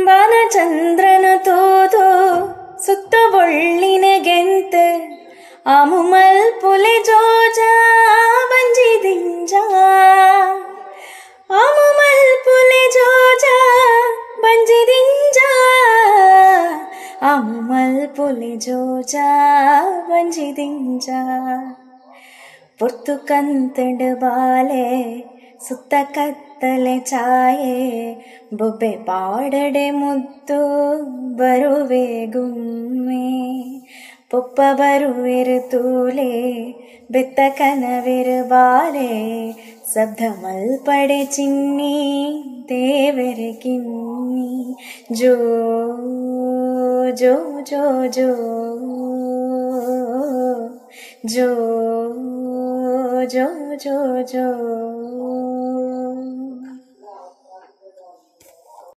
ಬಾಲಚಂದ್ರನ ತೋದು ಸುತ್ತ ಒಳ್ಳಿನ ಗೆಂತ ಆಮುಮಲ್ ಪುಲೆ ಜೋಜ ಬಂಜಿದಿಂಜ ಆಮುಮಲ್ ಪುಲೆ ಜೋಜ ಬಂಜಿದಿಂಜ ಆಮುಮಲ್ ಪುಲೆ ಜೋಜ ಬಂಜಿದಿಂಜ ಪುರ್ತು ಕಂತಂಡು ಬಾಲೆ ಸುತ್ತ ಕತ್ತಲೆ ಛಾಯೆ ಬೊಬ್ಬೆ ಪಾಡಡೆ ಮುದ್ದು ಬರುವೆ ಗುಮ್ಮೆ ಪೊಪ್ಪ ಬರುವೆರು ತೂಲೆ ಬೆತ್ತ ಕನವೆರು ಬಾಲೆ ಶಬ್ದ ಮಲ್ಪಡೆ ಚಿನ್ನಿ ದೇವರ ಕಿನ್ನಿ ಜೋ ಜೋ ಜೋ ಜೋ ಜೋ ಜೋ ಜೋ ಜೋ